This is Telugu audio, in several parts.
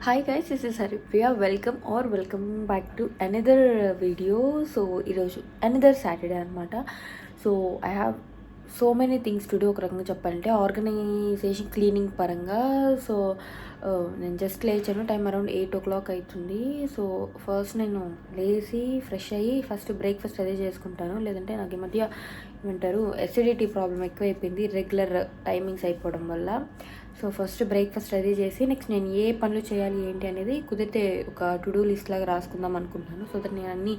Hi guys, this is Haripriya. Welcome back to another video. So another Saturday anamata. So I have so many things to do. ఒక రకంగా చెప్పాలంటే ఆర్గనైజేషన్ క్లీనింగ్ పరంగా. సో నేను జస్ట్ లేచాను, టైం అరౌండ్ 8 o'clock అవుతుంది. సో ఫస్ట్ నేను లేచి ఫ్రెష్ అయ్యి ఫస్ట్ బ్రేక్ఫాస్ట్ అదే చేసుకుంటాను. లేదంటే నాకు ఈ మధ్య ఏమంటారు ఎసిడిటీ ప్రాబ్లం ఎక్కువైపోయింది రెగ్యులర్ టైమింగ్స్ అయిపోవడం వల్ల. సో ఫస్ట్ బ్రేక్ఫాస్ట్ అది చేసి నెక్స్ట్ నేను ఏ పనులు చేయాలి ఏంటి అనేది కుదిరితే ఒక టు డూ లిస్ట్ లాగా రాసుకుందాం అనుకుంటున్నాను. సో దట్ నేను అన్నీ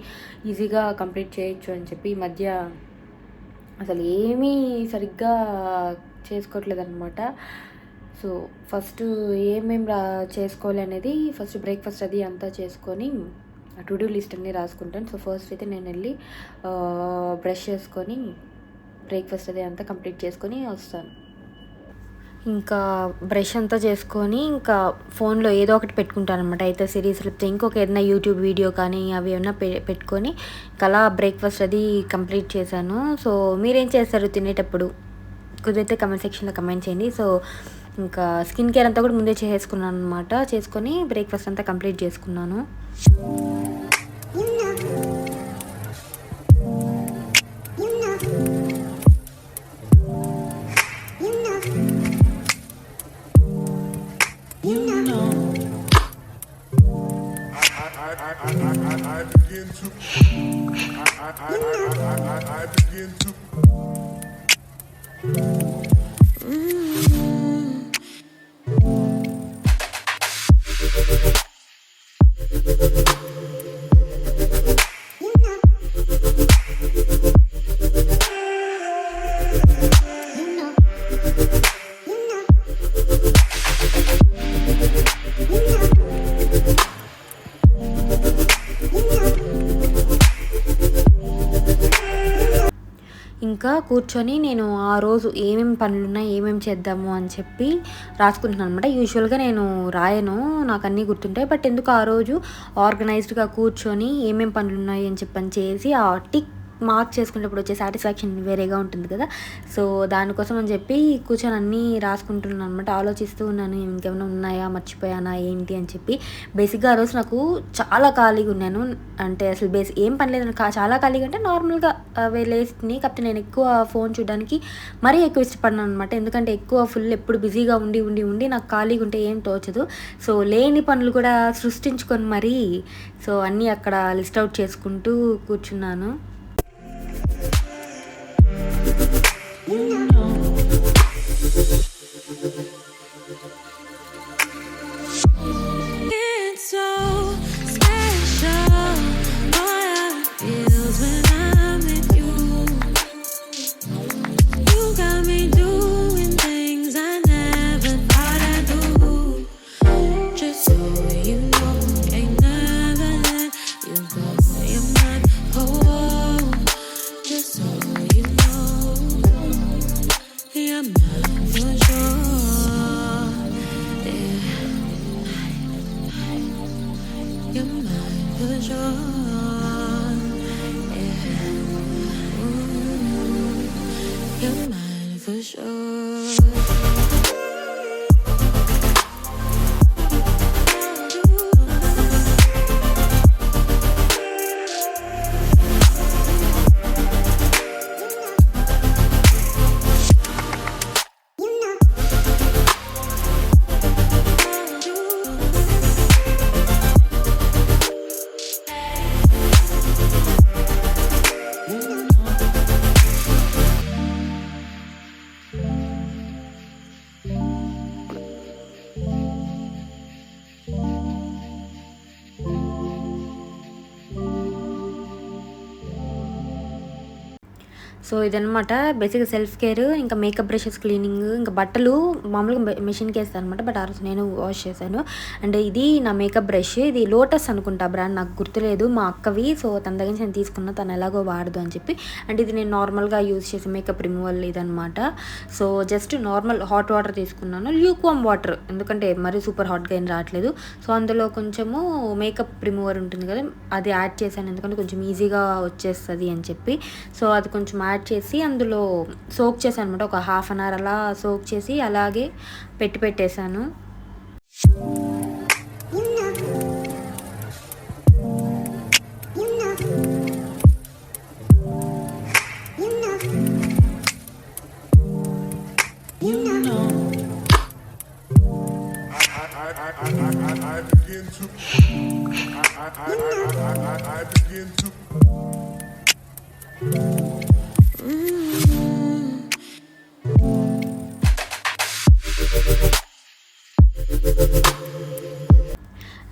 ఈజీగా కంప్లీట్ చేయొచ్చు అని చెప్పి ఈ మధ్య అసలు ఏమీ సరిగ్గా చేసుకోవట్లేదు అనమాట. సో ఫస్ట్ ఏమేమి చేసుకోవాలి అనేది ఫస్ట్ బ్రేక్ఫాస్ట్ అది అంతా చేసుకొని టు డూ లిస్ట్ అన్నీ రాసుకుంటాను. సో ఫస్ట్ అయితే నేను వెళ్ళి బ్రష్ చేసుకొని బ్రేక్ఫాస్ట్ అది అంతా కంప్లీట్ చేసుకొని వస్తాను. ఇంకా బ్రష్ అంతా చేసుకొని ఇంకా ఫోన్లో ఏదో ఒకటి పెట్టుకుంటాను అనమాట. అయితే సిరీస్ లేకపోతే ఇంకొక ఏదైనా యూట్యూబ్ వీడియో కానీ అవి ఏమన్నా పెట్టుకొని అలా బ్రేక్ఫాస్ట్ అది కంప్లీట్ చేశాను. సో మీరేం చేస్తారు తినేటప్పుడు? కుదిరితే కమెంట్ సెక్షన్లో కమెంట్ చేయండి. సో ఇంకా స్కిన్ కేర్ అంతా కూడా ముందే చేసుకున్నాను అనమాట. చేసుకొని బ్రేక్ఫాస్ట్ అంతా కంప్లీట్ చేసుకున్నాను. ఇంకా కూర్చొని నేను ఆ రోజు ఏమేమి పనులున్నాయి ఏమేమి చేద్దాము అని చెప్పి రాసుకుంటున్నాను అనమాట. యూజువల్గా నేను రాయను, నాకు అన్నీ గుర్తుంటాయి. బట్ ఎందుకు ఆ రోజు ఆర్గనైజ్డ్గా కూర్చొని ఏమేమి పనులు ఉన్నాయి అని చెప్పని చేసి ఆ టిక్ మార్క్ చేసుకునేటప్పుడు వచ్చే సాటిస్ఫాక్షన్ వేరేగా ఉంటుంది కదా. సో దానికోసం అని చెప్పి కూర్చొని అన్నీ రాసుకుంటున్నాను అనమాట. ఆలోచిస్తూ ఉన్నాను ఇంకేమైనా ఉన్నాయా, మర్చిపోయానా ఏంటి అని చెప్పి. బేసిక్గా ఆ రోజు నాకు చాలా ఖాళీగా ఉన్నాను. అంటే అసలు ఏం పని లేదు, చాలా ఖాళీగా అంటే నార్మల్గా వెళ్ళేసి. కాకపోతే నేను ఎక్కువ ఫోన్ చూడడానికి మరీ ఎక్కువ ఇష్టపడినాను అనమాట. ఎందుకంటే ఎక్కువ ఫుల్ ఎప్పుడు బిజీగా ఉండి ఉండి ఉండి నాకు ఖాళీగా ఉంటే ఏం తోచదు. సో లేని పనులు కూడా సృష్టించుకొని మరీ సో అన్నీ అక్కడ లిస్ట్ అవుట్ చేసుకుంటూ కూర్చున్నాను. సో ఇదనమాట బేసిక్గా సెల్ఫ్ కేర్. ఇంకా మేకప్ బ్రషెస్ క్లీనింగ్, ఇంకా బట్టలు మామూలుగా మెషిన్కి వేస్తాను అనమాట. బట్ ఆ రోజు నేను వాష్ చేశాను. అండ్ ఇది నా మేకప్ బ్రష్, ఇది లోటస్ అనుకుంటా బ్రాండ్, నాకు గుర్తులేదు, మా అక్కవి. సో తన దగ్గర నుంచి నేను తీసుకున్నా, తను ఎలాగో వాడదు అని చెప్పి. అండ్ ఇది నేను నార్మల్గా యూజ్ చేసే మేకప్ రిమూవల్ ఇదనమాట. So just normal hot water తీసుకున్నాను, ల్యూక్వామ్ వాటర్, ఎందుకంటే మరీ సూపర్ హాట్గా ఏం రావట్లేదు. సో అందులో కొంచెము మేకప్ రిమూవర్ ఉంటుంది కదా, అది యాడ్ చేశాను, ఎందుకంటే కొంచెం ఈజీగా వచ్చేస్తుంది అని చెప్పి. సో అది కొంచెం యాడ్ చేసి అందులో సోక్ చేశాను అనమాట. ఒక హాఫ్ అన్ అవర్ అలా సోక్ చేసి అలాగే పెట్టేశాను. I begin to I begin to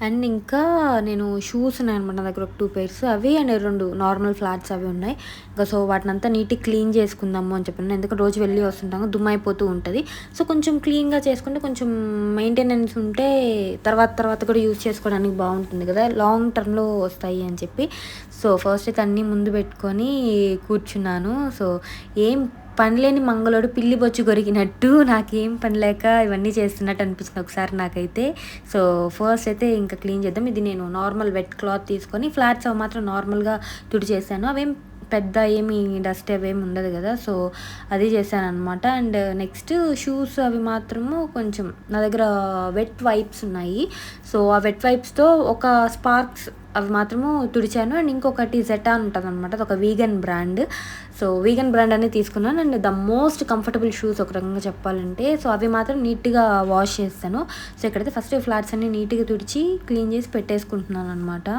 and ఇంకా నేను షూస్ ఉన్నాయన్నమాట నా దగ్గర ఒక 2 పెయిర్స్ అవి అండ్ 2 నార్మల్ ఫ్లాట్స్ అవి ఉన్నాయి. ఇంకా సో వాటినంతా నీట్గా క్లీన్ చేసుకుందాము అని చెప్పాను. ఎందుకంటే రోజు వెళ్ళి వస్తుంటాము, దుమ్మైపోతూ ఉంటుంది. సో కొంచెం క్లీన్గా చేసుకుంటే కొంచెం మెయింటెనెన్స్ ఉంటే తర్వాత కూడా యూజ్ చేసుకోవడానికి బాగుంటుంది కదా, లాంగ్ టర్మ్లో వస్తాయి అని చెప్పి. సో ఫస్ట్ అయితే అన్నీ ముందు పెట్టుకొని కూర్చున్నాను. సో ఏం పనిలేని మంగళోడు పిల్లి బొచ్చు కొరికినట్టు నాకేం పని లేక ఇవన్నీ చేస్తున్నట్టు అనిపించింది ఒకసారి నాకైతే. సో ఫస్ట్ అయితే ఇంకా క్లీన్ చేద్దాం. ఇది నేను నార్మల్ వెట్ క్లాత్ తీసుకొని ఫ్లాట్స్ అవి మాత్రం నార్మల్గా తుడిచేసాను. అవేం పెద్ద ఏమి డస్ట్ అవేమి ఉండదు కదా, సో అది చేశాను అనమాట. అండ్ నెక్స్ట్ షూస్ అవి మాత్రము కొంచెం నా దగ్గర వెట్ వైప్స్ ఉన్నాయి. సో ఆ వెట్ వైప్స్తో ఒక స్పార్క్స్ అవి మాత్రము తుడిచాను. అండ్ ఇంకొకటి జెటాన్ ఉంటుంది అనమాట, అది ఒక vegan brand. So vegan brand అనేది తీసుకున్నాను. And the most comfortable shoes ఒక రకంగా చెప్పాలంటే. సో అవి మాత్రం నీట్గా వాష్ చేస్తాను. సో ఇక్కడైతే ఫస్ట్ ఫ్లాట్స్ అన్ని నీట్గా తుడిచి క్లీన్ చేసి పెట్టేసుకుంటున్నాను అనమాట.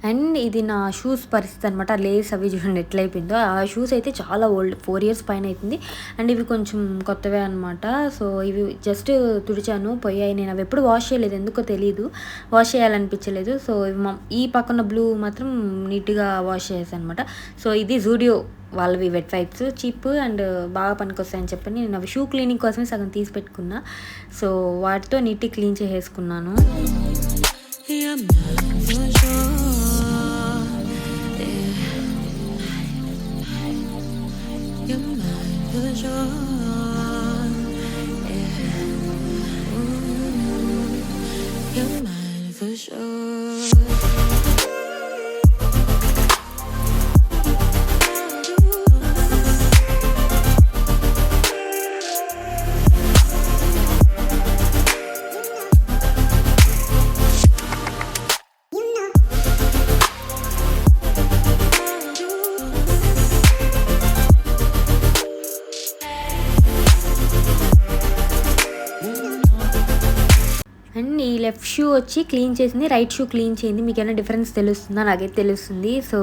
అండ్ ఇది నా షూస్ పరిస్థితి అనమాట. లేస్ అవి చూడండి ఎట్లయిపోయిందో. ఆ షూస్ అయితే చాలా ఓల్డ్, 4 years పైన అవుతుంది. అండ్ ఇవి కొంచెం కొత్తవే అనమాట. సో ఇవి జస్ట్ తుడిచాను, పోయాయి. నేను అవి ఎప్పుడు వాష్ చేయలేదు, ఎందుకో తెలీదు, వాష్ చేయాలనిపించలేదు. సో ఇవి ఈ పక్కన బ్లూ మాత్రం నీట్గా వాష్ చేసాను అనమాట. సో ఇది జూడియో వాళ్ళవి వెట్ వైప్స్, చీప్ అండ్ బాగా పనికొస్తాయని చెప్పని నేను అవి షూ క్లీనింగ్ కోసమే సగం తీసి పెట్టుకున్నా. సో వాటితో నీట్గా క్లీన్ చేసేసుకున్నాను. అండ్ ఈ లెఫ్ట్ షూ వచ్చి క్లీన్ చేసింది, రైట్ షూ క్లీన్ చేయింది. మీకు ఏమైనా డిఫరెన్స్ తెలుస్తుందా? నాకైతే తెలుస్తుంది. సో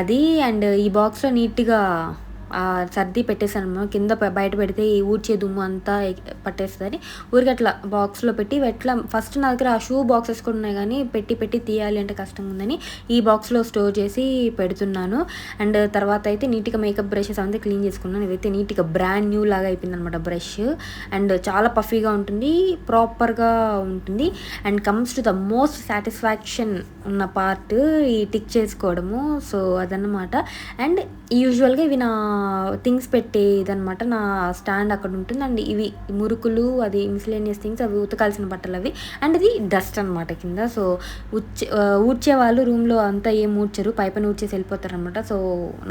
అది అండ్ ఈ బాక్స్లో నీట్గా సర్ది పెట్టేసాను. కింద బయట పెడితే ఈ ఊడ్చే దుమ్ము అంతా పట్టేస్తుంది. ఊరికి అట్లా బాక్స్లో పెట్టి ఎట్లా ఫస్ట్ నా దగ్గర ఆ షూ బాక్సెస్ కూడా ఉన్నాయి, కానీ పెట్టి తీయాలి అంటే కష్టంగా ఉందని ఈ బాక్స్లో స్టోర్ చేసి పెడుతున్నాను. అండ్ తర్వాత అయితే నీట్గా మేకప్ బ్రషెస్ అంతా క్లీన్ చేసుకున్నాను. ఇవైతే నీట్గా బ్రాండ్ న్యూ లాగా అయిపోయింది అనమాట బ్రష్. అండ్ చాలా పఫీగా ఉంటుంది, ప్రాపర్గా ఉంటుంది. And comes to the most satisfaction ఉన్న పార్ట్ ఈ టిక్ చేసుకోవడము. సో అదన్నమాట. అండ్ యూజువల్గా ఇవి నా థింగ్స్ పెట్టే ఇదనమాట, నా స్టాండ్ అక్కడ ఉంటుంది. అండ్ ఇవి మురుకులు, అది మిస్లేనియస్ థింగ్స్, అవి ఉతకాల్సిన బట్టలు అవి. అండ్ ఇది డస్ట్ అనమాట కింద. సో ఊడ్చే వాళ్ళు రూమ్లో అంతా ఏం ఊడ్చరు, పైపైన ఊడ్చేసి వెళ్ళిపోతారు అనమాట. సో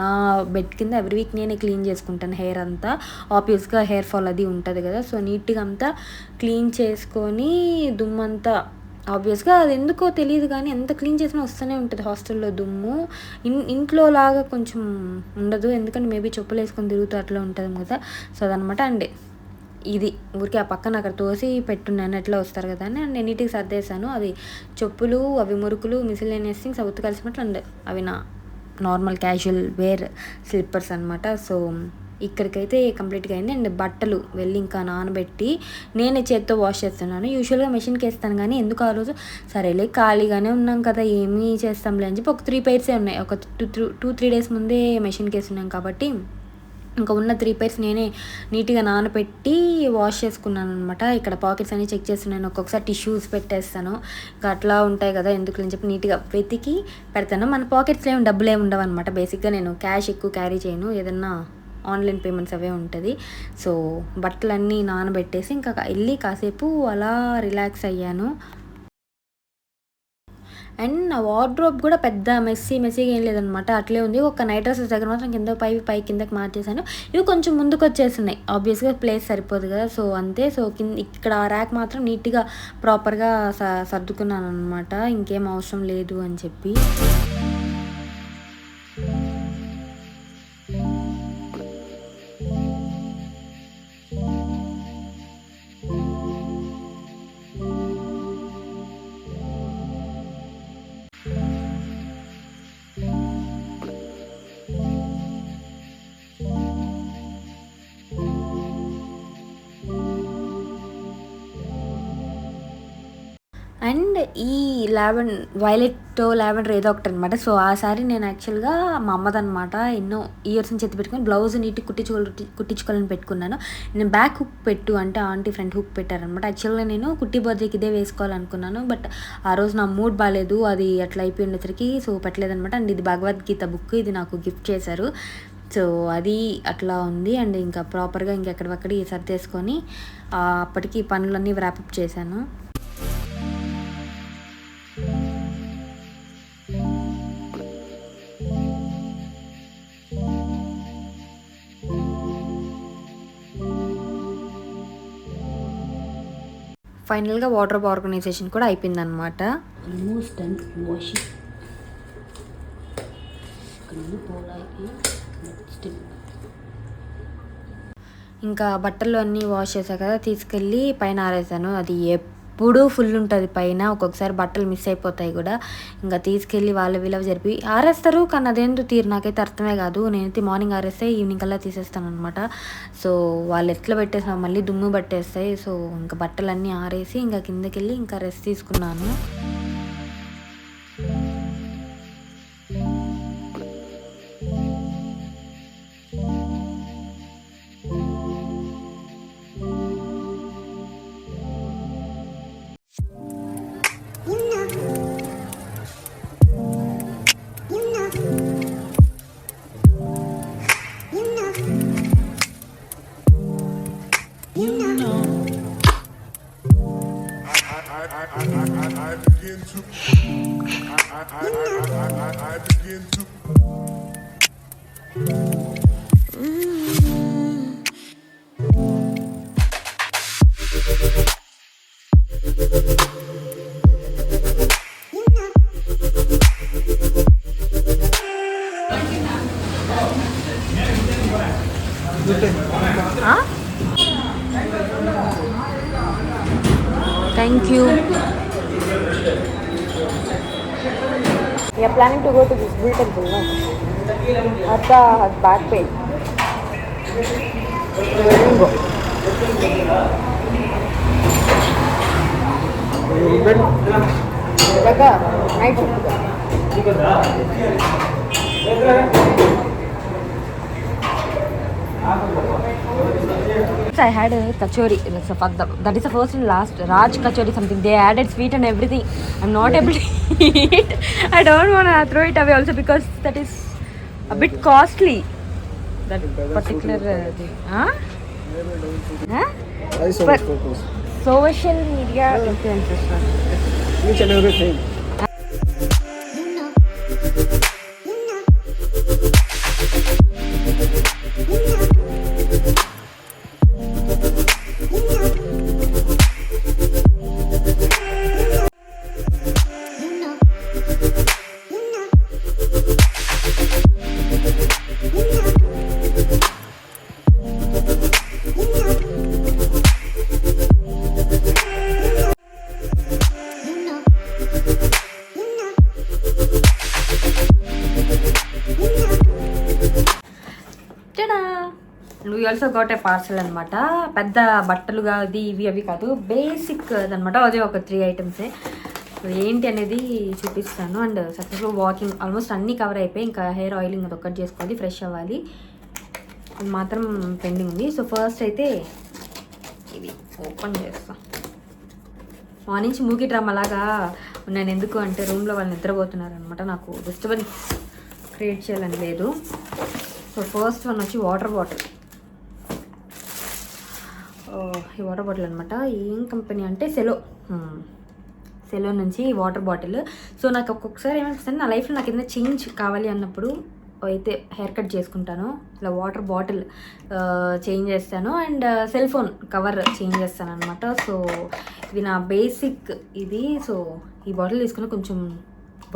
నా బెడ్ కింద ఎవ్రీ వీక్ నేనే క్లీన్ చేసుకుంటాను హెయిర్ అంతా. ఆబ్వియస్గా హెయిర్ ఫాల్ అది ఉంటుంది కదా. సో నీట్గా అంతా క్లీన్ చేసుకొని దుమ్మంతా ఆబ్వియస్గా అది ఎందుకో తెలియదు కానీ ఎంత క్లీన్ చేసినా వస్తూనే ఉంటుంది హాస్టల్లో దుమ్ము. ఇంట్లో లాగా కొంచెం ఉండదు, ఎందుకంటే మేబీ చెప్పులు వేసుకొని తిరుగుతూ అట్లా ఉంటుంది కదా. సో అదనమాట. అండ్ ఇది ఊరికి ఆ పక్కన అక్కడ తోసి పెట్టున్నాను, ఎట్లా వస్తారు కదా అని నేను నీట్గా సర్దేశాను. అది చెప్పులు, అవి మురుకులు, మిసిలేనియస్ థింగ్స్ అవి ఉతకాల్సినట్లు. అండ్ అవి నా నార్మల్ క్యాజువల్ వేర్ స్లిప్పర్స్ అనమాట. సో ఇక్కడికైతే కంప్లీట్గా అయింది. అండ్ బట్టలు వెళ్ళి ఇంకా నానబెట్టి నేనే చేత్తో వాష్ చేస్తున్నాను. యూజువల్గా మెషిన్కి వేస్తాను, కానీ ఎందుకు ఆ రోజు సరేలే ఖాళీగానే ఉన్నాం కదా ఏమీ చేస్తాంలే అని చెప్పి ఒక 3 pairs ఉన్నాయి. ఒక 2-3 days ముందే మెషిన్కి వేస్తున్నాం కాబట్టి ఇంకా ఉన్న 3 పైర్స్ నేనే నీట్గా నానబెట్టి వాష్ చేసుకున్నాను అనమాట. ఇక్కడ పాకెట్స్ అన్నీ చెక్ చేస్తున్నాను, ఒక్కొక్కసారి టిష్యూస్ పెట్టేస్తాను. ఇంకా అట్లా ఉంటాయి కదా ఎందుకు అని చెప్పి నీట్గా వెతికి పెడతాను. మన పాకెట్స్లో ఏమి డబ్బులు ఏమి ఉండవు అనమాట. బేసిక్గా నేను క్యాష్ ఎక్కువ క్యారీ చేయను, ఏదన్నా ఆన్లైన్ పేమెంట్స్ అవే ఉంటుంది. సో బట్టలన్నీ నానబెట్టేసి ఇంకా వెళ్ళి కాసేపు అలా రిలాక్స్ అయ్యాను. అండ్ నా వార్డ్రోబ్ కూడా పెద్ద మెస్సీగా ఏం లేదనమాట, అట్లే ఉంది. ఒక నైట్ డ్రెస్సెస్ దగ్గర మాత్రం కింద పై కిందకి మార్చేసాను. ఇవి కొంచెం ముందుకు వచ్చేస్తున్నాయి, ఆబ్వియస్గా ప్లేస్ సరిపోదు కదా, సో అంతే. సో ఇక్కడ ర్యాక్ మాత్రం నీట్గా ప్రాపర్గా సర్దుకున్నాను అనమాట, ఇంకేం అవసరం లేదు అని చెప్పి. అండ్ ఈ లావెండర్ ఏదో ఒకటి అనమాట. సో ఆ సారీ నేను యాక్చువల్గా మా అమ్మదనమాట, ఎన్నో ఇయర్స్ నుంచి ఎత్తి పెట్టుకుని బ్లౌజ్ నీట్గా కుట్టించుకోవాలని పెట్టుకున్నాను. నేను బ్యాక్ హుక్ పెట్టు అంటే ఆంటీ ఫ్రంట్ హుక్ పెట్టారనమాట. యాక్చువల్గా నేను కుట్టి బర్త్డేకి ఇదే వేసుకోవాలనుకున్నాను, బట్ ఆ రోజు నా మూడ్ బాగాలేదు, అది అట్లా అయిపోయి ఉండేసరికి సో పెట్టలేదనమాట. అండ్ ఇది భగవద్గీత బుక్, ఇది నాకు గిఫ్ట్ చేశారు. సో అది అట్లా ఉంది. అండ్ ఇంకా ప్రాపర్గా ఇంకెక్కడక్కడి సర్దేసుకొని అప్పటికి పనులన్నీ వ్రాపప్ చేశాను. ఫైనల్గా వార్డ్రోబ్ ఆర్గనైజేషన్ కూడా అయిపోయిందనమాట. Almost done washing. ఇంకా బట్టలు అన్నీ వాష్ చేసా కదా, తీసుకెళ్ళి పైన ఆరేసాను. అది ఎప్పుడూ ఫుల్ ఉంటుంది పైన, ఒక్కొక్కసారి బట్టలు మిస్ అయిపోతాయి కూడా. ఇంకా తీసుకెళ్ళి వీళ్ళ జరిపి ఆరేస్తారు, కానీ అదేందో తీరు నాకైతే అర్థమే కాదు. నేనైతే మార్నింగ్ ఆరేస్తే ఈవినింగ్ కల్లా తీసేస్తాను అనమాట. సో వాళ్ళు ఎట్లా పెట్టేసినా మళ్ళీ దుమ్ము పట్టేస్తాయి. సో ఇంకా బట్టలన్నీ ఆరేసి ఇంకా కిందకి వెళ్ళి ఇంకా రెస్ట్ తీసుకున్నాను. I begin to. I begin to. Thank you. We are planning to go to this bull temple, no? Atta has back pain. We will go. Like a night shift. I had a kachori. That is the first and last Raj kachori something. They added sweet and everything. I'm not able to eat. I don't want to throw it away also because that is a bit costly. That particular thing. Huh? Why so much focus? Social media influencers. Each and everything. We also got a parcel అనమాట. పెద్ద బట్టలు కాదు ఇవి అవి కాదు, బేసిక్ అనమాట. అదే ఒక 3 ఐటమ్సే. ఏంటి అనేది చూపిస్తాను. అండ్ సక్సెస్ఫుల్ వాకింగ్ ఆల్మోస్ట్ అన్నీ కవర్ అయిపోయి ఇంకా హెయిర్ ఆయిలింగ్ అది ఒక్కటి చేసుకోవాలి, ఫ్రెష్ అవ్వాలి. అది మాత్రం పెండింగ్ ఉంది. సో ఫస్ట్ అయితే ఇది ఓపెన్ చేస్తాం. మార్నింగ్ నుంచి మూకీ డ్రామా లాగా నేను ఎందుకు అంటే రూమ్లో వాళ్ళు నిద్రపోతున్నారు అనమాట, నాకు డిస్టర్బెన్స్ క్రియేట్ చేయాలని లేదు. సో ఫస్ట్ వన్ వచ్చి వాటర్ బాటిల్. ఈ వాటర్ బాటిల్ అనమాట, ఏం కంపెనీ అంటే సెలో నుంచి వాటర్ బాటిల్. సో నాకు ఒక్కొక్కసారి ఏమనిపిస్తుంది, నా లైఫ్లో నాకు ఏదైనా చేంజ్ కావాలి అన్నప్పుడు అయితే హెయిర్ కట్ చేసుకుంటాను, ఇలా వాటర్ బాటిల్ చేంజ్ చేస్తాను and cell phone cover change చేస్తాను అనమాట. సో ఇది నా బేసిక్ ఇది. సో ఈ బాటిల్ తీసుకుని కొంచెం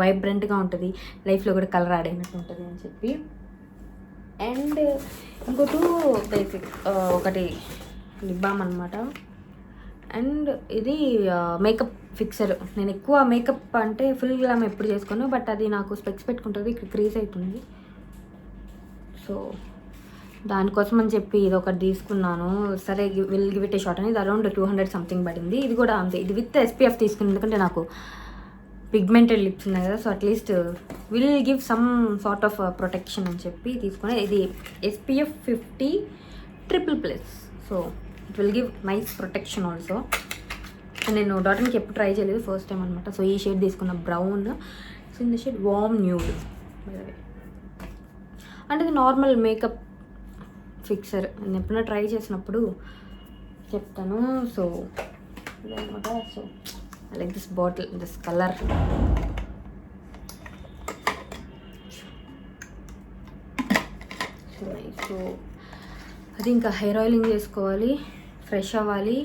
వైబ్రెంట్గా ఉంటుంది, లైఫ్లో కూడా కలర్ యాడ్ అయినట్టు ఉంటుంది అని చెప్పి. అండ్ ఇంకోటి బేసిక్ ఒకటి లిప్ బామ్ అనమాట. అండ్ ఇది మేకప్ ఫిక్సర్. నేను ఎక్కువ మేకప్ అంటే ఫుల్ గ్లామ్ ఎప్పుడు చేసుకోను, బట్ అది నాకు స్పెక్స్ పెట్టుకుంటుంది, ఇక్కడ క్రీజ్ అవుతుంది. సో దానికోసం అని చెప్పి ఇది ఒకటి తీసుకున్నాను. సరే will give it A short అని, ఇది అరౌండ్ 200 సంథింగ్ పడింది. ఇది కూడా అంతే, ఇది విత్ SPF తీసుకుని, ఎందుకంటే నాకు పిగ్మెంటెడ్ లిప్స్ ఉన్నాయి కదా, so at least will give some sort of protection అని చెప్పి తీసుకుని. ఇది SPF 50 triple+. So it will give nice protection also. నేను డాటర్కి ఎప్పుడు ట్రై చేయలేదు, ఫస్ట్ టైం అనమాట. సో ఈ షేడ్ తీసుకున్న brown. So in the shade warm nude. అంటే ఇది నార్మల్ మేకప్ ఫిక్సర్, నేను ఎప్పుడైనా ట్రై చేసినప్పుడు చెప్తాను. సో ఇదనమాట. So I like this bottle, this colour. So అది ఇంకా హెయిర్ ఆయిలింగ్ చేసుకోవాలి, ఫ్రెష్ అవ్వాలి,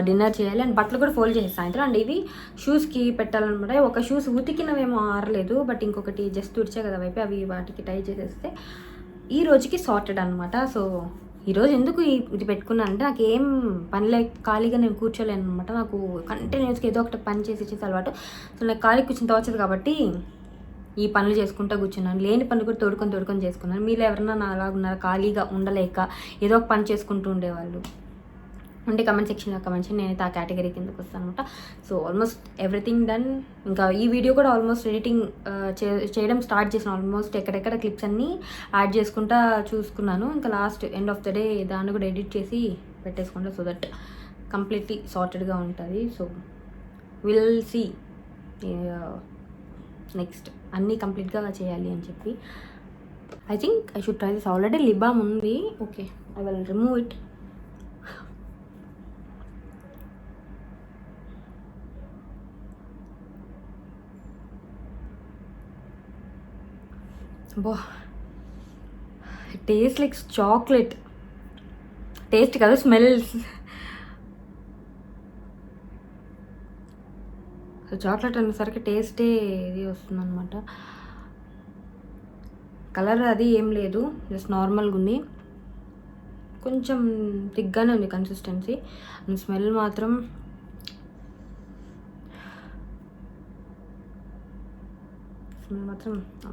డిన్నర్ చేయాలి అండ్ బట్టలు కూడా ఫోల్డ్ చేసి సాయంత్రం. అండ్ ఇవి షూస్కి పెట్టాలన్నమాట. ఒక షూస్ ఉతికినవేమో ఆరలేదు, బట్ ఇంకొకటి జస్ట్ తుడిచే కదా వైపు, అవి వాటికి టై చేసేస్తే ఈ రోజుకి సార్టెడ్ అనమాట. సో ఈరోజు ఎందుకు ఇది పెట్టుకున్నాను అంటే, నాకు ఏం పనిలే, ఖాళీగా నేను కూర్చోలేను అనమాట. నాకు కంటిన్యూస్గా ఏదో ఒకటి పని చేసి అలవాటు. సో నాకు ఖాళీ కూర్చొని తోచదు కాబట్టి ఈ పనులు చేసుకుంటూ కూర్చున్నాను. లేని పనులు కూడా తోడుకొని చేసుకున్నాను. మీరు ఎవరన్నా నా అలా ఉన్నారా, ఖాళీగా ఉండలేక ఏదో ఒక పని చేసుకుంటూ ఉండేవాళ్ళు ఉంటే కమెంట్ సెక్షన్లో కమెంట్ చేయండి, నేనైతే ఆ కేటగిరీ కిందకి వస్తాను అనమాట. So almost everything done. ఇంకా ఈ వీడియో కూడా ఆల్మోస్ట్ ఎడిటింగ్ చేయడం స్టార్ట్ చేసిన. ఆల్మోస్ట్ ఎక్కడెక్కడ క్లిప్స్ అన్నీ యాడ్ చేసుకుంటా చూసుకున్నాను. ఇంకా last end of the day దాన్ని కూడా ఎడిట్ చేసి పెట్టేసుకుంటా, సో దట్ కంప్లీట్లీ సార్టెడ్గా ఉంటుంది. సో విల్ సీ నెక్స్ట్ అన్నీ కంప్లీట్గా చేయాలి అని చెప్పి. I think I should try this. Already lip balm ఉంది. Okay, I will remove it. బో, టేస్ట్ లైక్ చాక్లెట్. టేస్ట్ కాదు, స్మెల్. సో చాక్లెట్ అనేసరికి టేస్టే ఇది వస్తుందన్నమాట. కలర్ అది ఏం లేదు, జస్ట్ నార్మల్గా ఉంది, కొంచెం థిక్గానే ఉంది కన్సిస్టెన్సీ. అండ్ స్మెల్ మాత్రం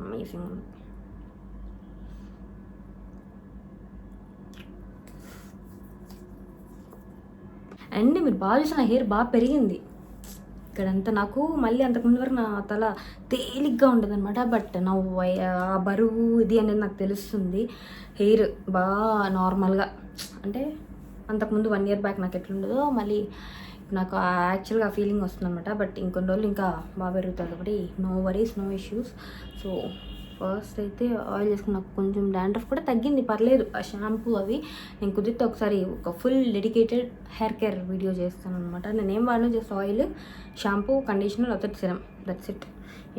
అమేజింగ్ ఉంది. అండ్ మీరు బాగా చూసిన హెయిర్ బాగా పెరిగింది ఇక్కడంతా. నాకు మళ్ళీ అంతకుముందు వరకు నా తల తేలిగ్గా ఉండదు అనమాట, బట్ నా ఆ బరువు ఇది అనేది నాకు తెలుస్తుంది. హెయిర్ బాగా నార్మల్గా, అంటే అంతకుముందు 1 year బ్యాక్ నాకు ఎట్లుండదో మళ్ళీ నాకు యాక్చువల్గా ఆ ఫీలింగ్ వస్తుంది అనమాట. బట్ ఇంకొన్ని రోజులు ఇంకా బాగా పెరుగుతుంది కాబట్టి no worries, no issues. So first అయితే ఆయిల్ చేసుకుని నాకు కొంచెం డాండ్రఫ్ కూడా తగ్గింది, పర్లేదు. ఆ షాంపూ అవి నేను కుదిరితే ఒకసారి ఒక full dedicated hair care video చేస్తాను అనమాట. నేనేం వాడినా జస్ట్ ఆయిల్, షాంపూ, కండిషనర్, అతడి సిరం, దట్స్ ఇట్.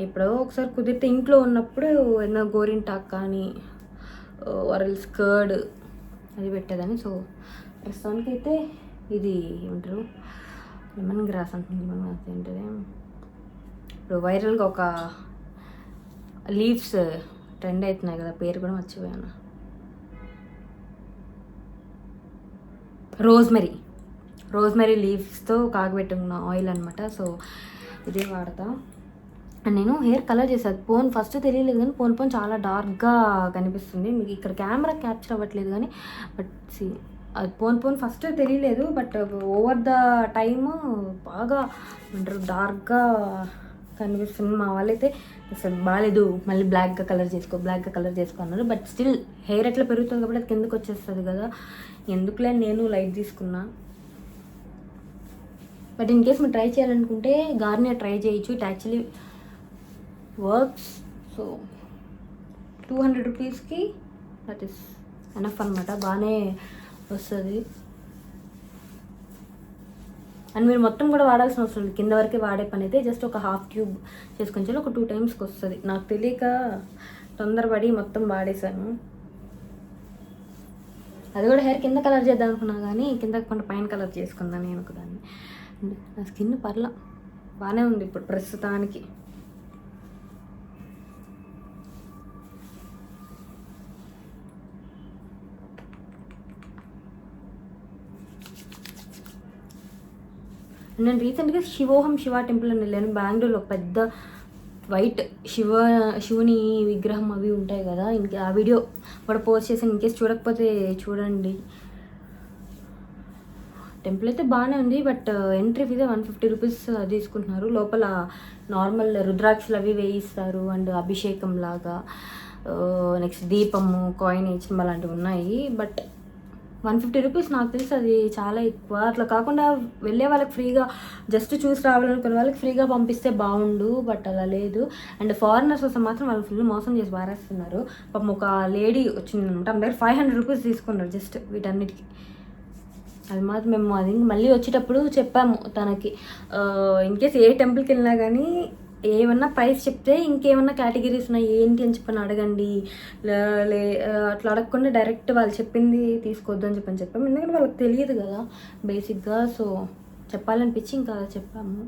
ఎప్పుడో ఒకసారి కుదిరితే ఇంట్లో ఉన్నప్పుడు ఏదైనా గోరింటాక్ కానీ వరల్స్ కర్డ్ అది పెట్టేదాన్ని. సో ప్రస్తుతానికి అయితే ఇది ఏమంటారు, లెమన్ గ్రాస్ అంటుంది. లెమన్ గ్రాస్ ఏంటది, ఇప్పుడు వైరల్గా ఒక లీవ్స్ ట్రెండ్ అవుతున్నాయి కదా, పేరు కూడా మర్చిపోయాను. రోజ్మెరీ లీవ్స్తో కాగబెట్టుకున్న ఆయిల్ అనమాట. సో ఇదే వాడతా. అండ్ నేను హెయిర్ కలర్ చేశాను. పోన్ ఫస్ట్ తెలియలేదు కానీ పోన్ చాలా డార్క్గా కనిపిస్తుంది. మీకు ఇక్కడ కెమెరా క్యాప్చర్ అవ్వట్లేదు కానీ, బట్ సి అది పోన్ ఫస్ట్ తెలియలేదు, బట్ ఓవర్ ద టైమ్ బాగా అంటారు డార్క్గా కనిపిస్తుంది. మా వాళ్ళైతే అసలు బాగాలేదు, మళ్ళీ బ్లాక్గా కలర్ చేసుకో అన్నారు. బట్ స్టిల్ హెయిర్ ఎట్లా పెరుగుతుంది కాబట్టి అది కిందకు వచ్చేస్తుంది కదా, ఎందుకులే నేను లైట్ తీసుకున్నా. బట్ ఇన్ కేస్ మీరు ట్రై చేయాలనుకుంటే గార్నియర్ ట్రై చేయొచ్చు. It actually works. సో 200 రూపీస్కి దట్ ఈస్ ఎనఫ్ అనమాట, బాగానే వస్తుంది. అండ్ మీరు మొత్తం కూడా వాడాల్సిన అవసరం లేదు, కింద వరకే వాడే పని అయితే జస్ట్ ఒక హాఫ్ ట్యూబ్ చేసుకొని ఒక 2 టైమ్స్కి వస్తుంది. నాకు తెలియక తొందరపడి మొత్తం వాడేశాను. అది కూడా హెయిర్ కింద కలర్ చేద్దాం అనుకున్నా కానీ కింద కొంత పైన కలర్ చేసుకుందాను నేను ఒకదాన్ని. నా స్కిన్ పర్లా బాగానే ఉంది ఇప్పుడు ప్రస్తుతానికి. నేను రీసెంట్గా శివ టెంపుల్ అని వెళ్ళాను బెంగళూరులో. పెద్ద వైట్ శివుని విగ్రహం అవి ఉంటాయి కదా, ఇంకా ఆ వీడియో కూడా పోస్ట్ చేసాను. ఇన్కేస్ చూడకపోతే చూడండి. టెంపుల్ అయితే బాగానే ఉంది, బట్ ఎంట్రీ ఫీజే 150 రూపీస్ తీసుకుంటున్నారు. లోపల నార్మల్ రుద్రాక్షలు అవి వేయిస్తారు అండ్ అభిషేకం లాగా, నెక్స్ట్ దీపము, కాయిన్ ఇచ్చిన అలాంటివి ఉన్నాయి. బట్ 150 రూపీస్ నాకు తెలిసి అది చాలా ఎక్కువ. అట్లా కాకుండా వెళ్ళే వాళ్ళకి ఫ్రీగా జస్ట్ చూసి రావాలనుకునే వాళ్ళకి ఫ్రీగా పంపిస్తే బాగుండు, బట్ అలా లేదు. అండ్ ఫారినర్స్ వస్తే మాత్రం వాళ్ళు ఫుల్ మోసం చేసి పారేస్తున్నారు. పాపం ఒక లేడీ వచ్చిందనమాట, ఆమె దగ్గర 500 రూపీస్ తీసుకున్నారు జస్ట్ వీటన్నిటికీ. అది మాత్రం మేము అది మళ్ళీ వచ్చేటప్పుడు చెప్పాము తనకి, ఇన్కేస్ ఏ టెంపుల్కి వెళ్ళినా కానీ ఏమన్నా ప్రైస్ చెప్తే ఇంకేమన్నా కేటగిరీస్ ఉన్నాయి ఏంటి అని చెప్పని అడగండి, అట్లా అడగకుండా డైరెక్ట్ వాళ్ళు చెప్పింది తీసుకోవద్దు అని చెప్పాము. ఎందుకంటే వాళ్ళకి తెలియదు కదా బేసిక్గా, సో చెప్పాలనిపించి ఇంకా చెప్పాము.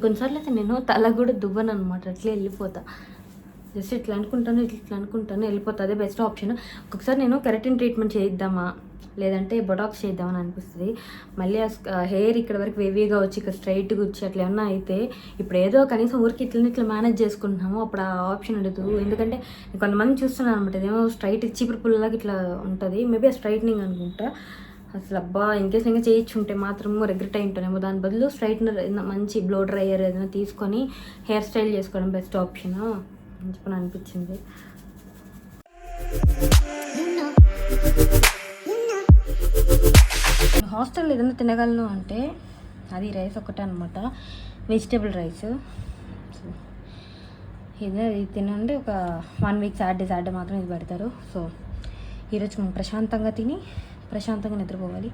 కొన్నిసార్లు అయితే నేను తల కూడా దువ్వను అనమాట, అట్లే వెళ్ళిపోతా. జస్ట్ ఇట్లా అనుకుంటాను వెళ్ళిపోతా. అదే బెస్ట్ ఆప్షన్. ఒక్కొక్కసారి నేను కెరటిన్ ట్రీట్మెంట్ చేయిద్దామా లేదంటే బొటాక్స్ చేద్దామని అనిపిస్తుంది. మళ్ళీ హెయిర్ ఇక్కడ వరకు వేవీగా వచ్చి ఇక్కడ స్ట్రైట్గా వచ్చి అట్లా ఏమన్నా అయితే ఇప్పుడు ఏదో కనీసం ఊరికి ఇట్లా మేనేజ్ చేసుకుంటున్నాము, అప్పుడు ఆ ఆప్షన్ ఉండదు. ఎందుకంటే కొంతమంది చూస్తున్నాను అనమాట, ఇదేమో స్ట్రైట్ చీపురు పుల్లలాగా ఇట్లా ఉంటుంది, మేబీ ఆ స్ట్రైట్నింగ్ అనుకుంటా. అసలు అబ్బా ఇన్కేస్ ఇంకా చేయించుంటే మాత్రము రిగ్రెట్ అయి ఉంటానేమో. దాని బదులు స్ట్రైట్నర్ మంచి బ్లో డ్రైయర్ ఏదైనా తీసుకొని హెయిర్ స్టైల్ చేసుకోవడం బెస్ట్ ఆప్షన్ అని చెప్పని అనిపించింది. హాస్టల్లో ఏదైనా తినగలను అంటే అది రైస్ ఒకటే అనమాట, వెజిటేబుల్ రైస్. ఇది తినండి ఒక 1 వీక్ సాటర్డే మాత్రం ఇది పెడతారు. సో ఈరోజు మనం ప్రశాంతంగా తిని ప్రశాంతంగా నిద్రపోవాలి.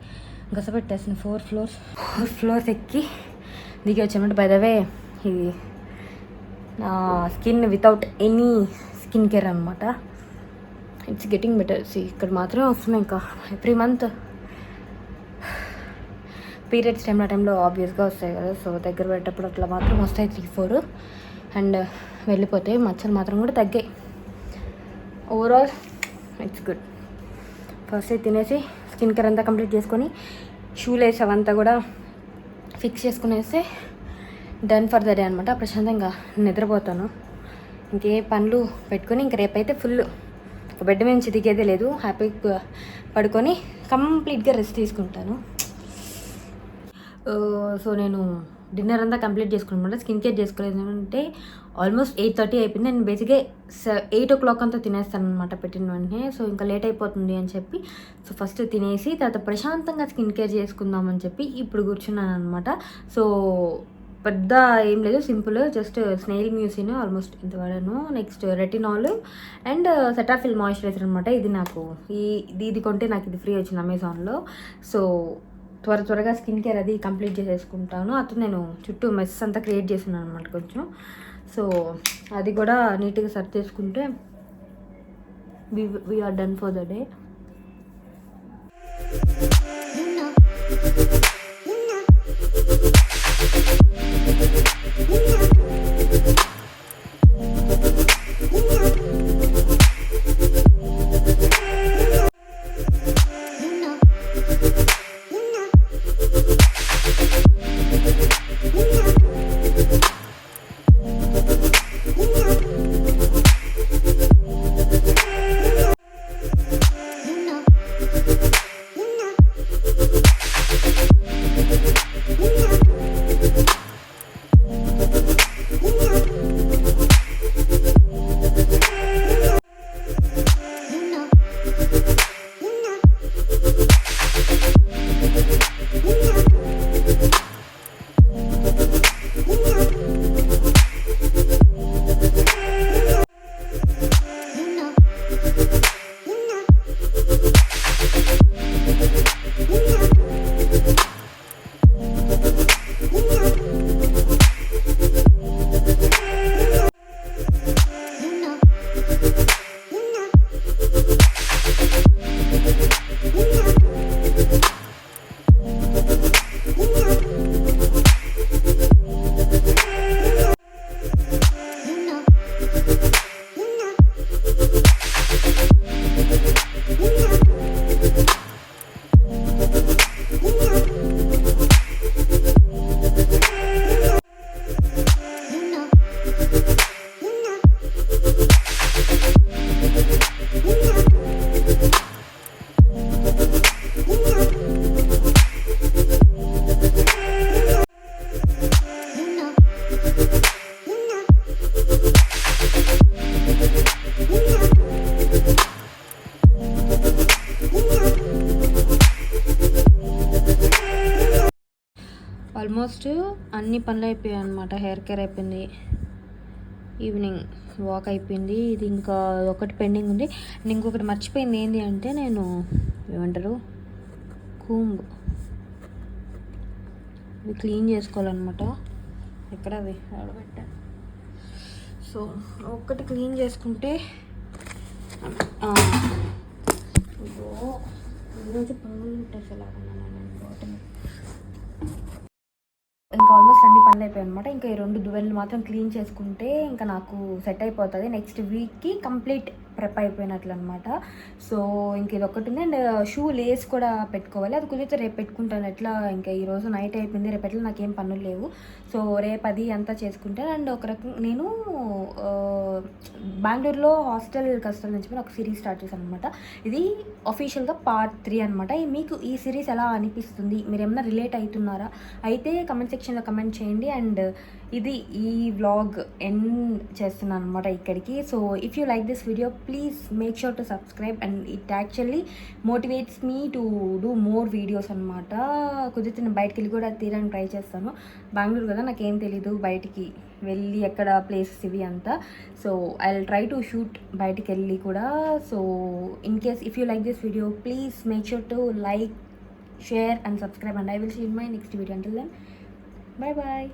గసపెట్టేసిన 4 ఫ్లోర్స్ ఎక్కి దిగి వచ్చామంటే. బై ద వే ఇది నా skin without any skin care అనమాట. It's getting better. ఇక్కడ మాత్రమే వస్తున్నాయి ఇంకా ఎవ్రీ మంత్. పీరియడ్స్ టైంలో ఆబ్వియస్గా వస్తాయి కదా, సో దగ్గర పెట్టేటప్పుడు అట్లా మాత్రం వస్తాయి 3-4 అండ్ వెళ్ళిపోతాయి. మచ్చలు మాత్రం కూడా తగ్గాయి. Overall it's good. ఫస్ట్ తినేసి స్కిన్ కేర్ అంతా కంప్లీట్ చేసుకొని షూ లేస్ అవంతా కూడా ఫిక్స్ చేసుకునేస్తే డన్ ఫర్ ద డే అనమాట. ప్రశాంతంగా నిద్రపోతాను. ఇంకే పనులు పెట్టుకొని ఇంక రేపైతే ఫుల్ బెడ్ నుంచి దిగేదే లేదు, హ్యాపీగా పడుకొని కంప్లీట్గా రెస్ట్ తీసుకుంటాను. సో నేను డిన్నర్ అంతా కంప్లీట్ చేసుకున్నమాట. స్కిన్ కేర్ చేసుకోలేదు అంటే ఆల్మోస్ట్ 8:30 అయిపోయింది. నేను బేసిక్గా 8 o'clock అంతా తినేస్తాను అనమాట పెట్టిన వెంటనే. సో ఇంకా లేట్ అయిపోతుంది అని చెప్పి సో ఫస్ట్ తినేసి తర్వాత ప్రశాంతంగా స్కిన్ కేర్ చేసుకుందామని చెప్పి ఇప్పుడు కూర్చున్నాను అనమాట. సో పెద్ద ఏం లేదు, simple just snail mucin almost ఇంత వాడాను. Next retinol and Cetaphil moisturiser అనమాట. ఇది నాకు ఇది కొంటే నాకు ఇది ఫ్రీ వచ్చింది అమెజాన్లో. సో త్వరగా స్కిన్ కేర్ అది కంప్లీట్ చేసేసుకుంటాను. అతను నేను చుట్టూ మెస్ అంతా క్రియేట్ చేస్తున్నాను అనమాట కొంచెం. సో అది కూడా నీట్గా సర్చ్ చేసుకుంటే we're done for the day. Almost అన్ని పనులు అయిపోయాయి అనమాట. హెయిర్ కేర్ అయిపోయింది, ఈవినింగ్ వాక్ అయిపోయింది, ఇది ఇంకా ఒకటి పెండింగ్ ఉంది. అండ్ ఇంకొకటి మర్చిపోయింది ఏంటి అంటే నేను ఏమంటారు కూంబ్ ఇవి క్లీన్ చేసుకోవాలన్నమాట. ఎక్కడ అవి ఆడబెట్టా. సో ఒక్కటి క్లీన్ చేసుకుంటే ఈరోజు పనులు ఇంకా ఆల్మోస్ట్ అన్ని పనులు అయిపోయాయి అనమాట. ఇంకా ఈ 2 దువ్వెనలు మాత్రం క్లీన్ చేసుకుంటే ఇంకా నాకు సెట్ అయిపోతుంది. నెక్స్ట్ వీక్కి కంప్లీట్ ప్రెప్ అయిపోయినట్లు అనమాట. సో ఇంక ఇది ఒకటి ఉంది. అండ్ షూ లేస్ కూడా పెట్టుకోవాలి, అది కుదిరితే రేపు పెట్టుకుంటాను. ఎట్లా ఇంకా ఈరోజు నైట్ అయిపోయింది, రేపు ఎట్లా నాకేం పనులు లేవు. సో రేపు అది అంతా చేసుకుంటాను. అండ్ ఒక రకం నేను బెంగళూరులో హాస్టల్ కష్టాల నుంచి ఒక సిరీస్ స్టార్ట్ చేశాను అనమాట. ఇది అఫీషియల్గా పార్ట్ 3 అనమాట. మీకు ఈ సిరీస్ ఎలా అనిపిస్తుంది, మీరు ఏమైనా రిలేట్ అవుతున్నారా అయితే కమెంట్ సెక్షన్లో కమెంట్ చేయండి. అండ్ ఇది ఈ వ్లాగ్ ఎండ్ చేస్తున్నాను అనమాట ఇక్కడికి. So if you like this video please make sure to subscribe. And it actually motivates me to do more videos అనమాట. కుదిరితే నేను బయటికి వెళ్ళి కూడా తీయడానికి ట్రై చేస్తాను. బెంగళూరు కదా, నాకేం తెలీదు బయటికి వెళ్ళి ఎక్కడ ప్లేసెస్ ఇవి అంతా. So I will try to shoot బయటికి వెళ్ళి కూడా. So in case if you like this video please make sure to like, share and subscribe, and I will see you in my next video. Until then, bye bye.